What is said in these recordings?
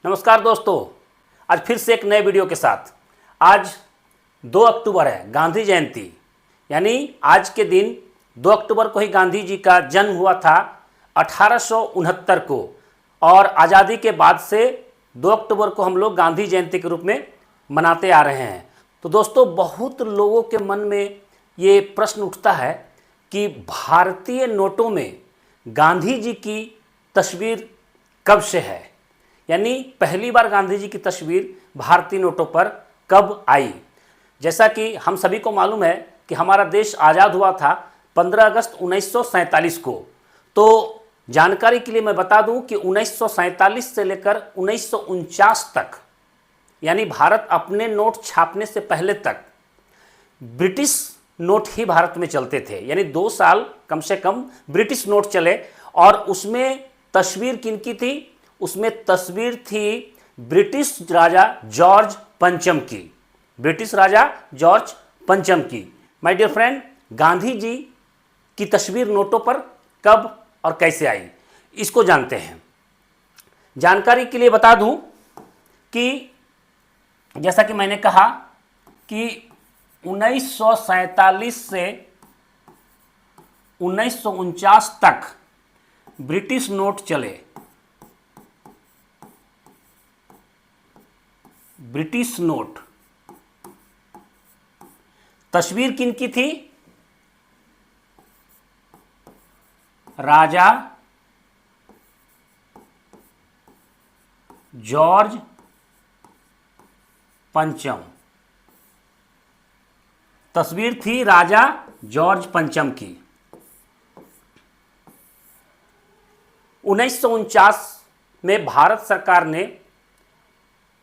नमस्कार दोस्तों, आज फिर से एक नए वीडियो के साथ। आज 2 अक्टूबर है, गांधी जयंती। यानी आज के दिन 2 अक्टूबर को ही गांधी जी का जन्म हुआ था 1869 को, और आज़ादी के बाद से 2 अक्टूबर को हम लोग गांधी जयंती के रूप में मनाते आ रहे हैं। तो दोस्तों, बहुत लोगों के मन में ये प्रश्न उठता है कि भारतीय नोटों में गांधी जी की तस्वीर कब से है, यानी पहली बार गांधी जी की तस्वीर भारतीय नोटों पर कब आई। जैसा कि हम सभी को मालूम है कि हमारा देश आज़ाद हुआ था 15 अगस्त 1947 को। तो जानकारी के लिए मैं बता दूं कि 1947 से लेकर 1949 तक, यानी भारत अपने नोट छापने से पहले तक ब्रिटिश नोट ही भारत में चलते थे। यानी 2 साल कम से कम ब्रिटिश नोट चले, और उसमें तस्वीर किनकी थी? उसमें तस्वीर थी ब्रिटिश राजा जॉर्ज पंचम की। ब्रिटिश राजा जॉर्ज पंचम की। My dear friend, Gandhi ji की तस्वीर नोटों पर कब और कैसे आई, इसको जानते हैं। जानकारी के लिए बता दूं कि जैसा कि मैंने कहा कि 1947 से 1949 तक ब्रिटिश नोट चले। British note. तस्वीर किनकी थी? राजा जॉर्ज पंचम। तस्वीर थी राजा जॉर्ज पंचम की। 1949 में भारत सरकार ने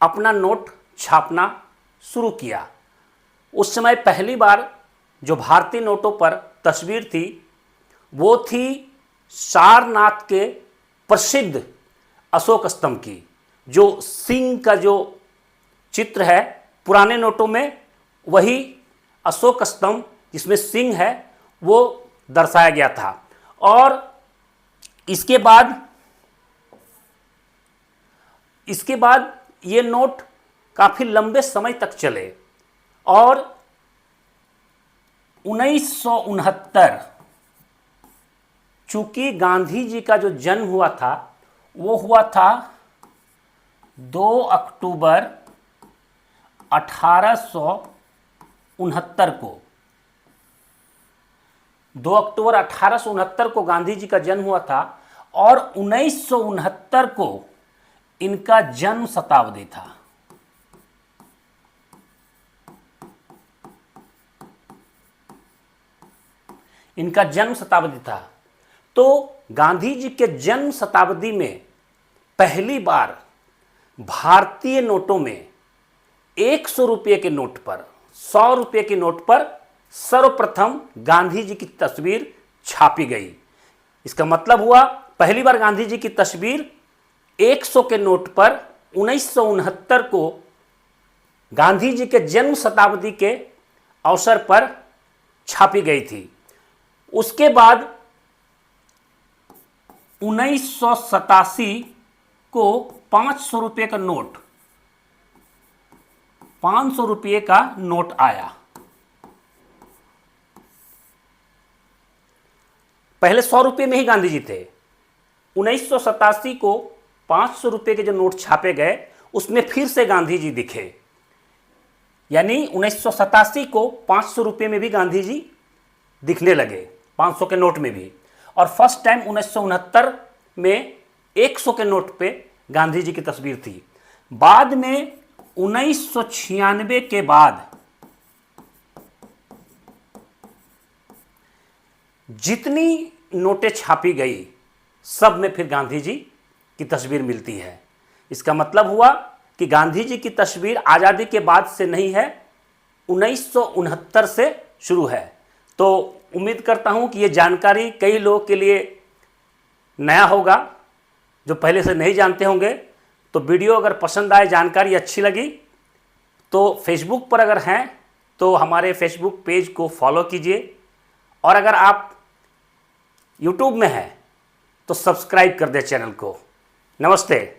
अपना नोट छापना शुरू किया। उस समय पहली बार जो भारतीय नोटों पर तस्वीर थी वो थी सारनाथ के प्रसिद्ध अशोक स्तंभ की। जो सिंह का जो चित्र है पुराने नोटों में, वही अशोक स्तंभ जिसमें सिंह है वो दर्शाया गया था। और इसके बाद ये नोट काफ़ी लंबे समय तक चले, और 1969, चूंकि गांधी जी का जो जन्म हुआ था वो हुआ था 2 अक्टूबर 1869 को। 2 अक्टूबर 1869 को गांधी जी का जन्म हुआ था, और 1969 को इनका जन्म शताब्दी था। इनका जन्म शताब्दी था। तो गांधी जी के जन्म शताब्दी में पहली बार भारतीय नोटों में 100 रुपये के नोट पर, 100 रुपये के नोट पर सर्वप्रथम गांधी जी की तस्वीर छापी गई। इसका मतलब हुआ पहली बार गांधी जी की तस्वीर 100 के नोट पर 1969 को गांधी जी के जन्म शताब्दी के अवसर पर छापी गई थी। उसके बाद 1987 को 500 रुपये का नोट, 500 रुपये का नोट आया। पहले 100 रुपये में ही गांधी जी थे। 1987 को 500 रुपये के जो नोट छापे गए उसमें फिर से गांधी जी दिखे। यानी 1987 को 500 रुपये में भी गांधी जी दिखने लगे, 500 के नोट में भी। और फर्स्ट टाइम 1969 में 100 के नोट पे गांधी जी की तस्वीर थी। बाद में 1996 के बाद जितनी नोटें छापी गई सब में फिर गांधी जी की तस्वीर मिलती है। इसका मतलब हुआ कि गांधी जी की तस्वीर आज़ादी के बाद से नहीं है, 1969 से शुरू है। तो उम्मीद करता हूं कि ये जानकारी कई लोगों के लिए नया होगा, जो पहले से नहीं जानते होंगे। तो वीडियो अगर पसंद आए, जानकारी अच्छी लगी, तो फेसबुक पर अगर हैं तो हमारे फेसबुक पेज को फॉलो कीजिए, और अगर आप यूट्यूब में हैं तो सब्सक्राइब कर दें चैनल को। नमस्ते।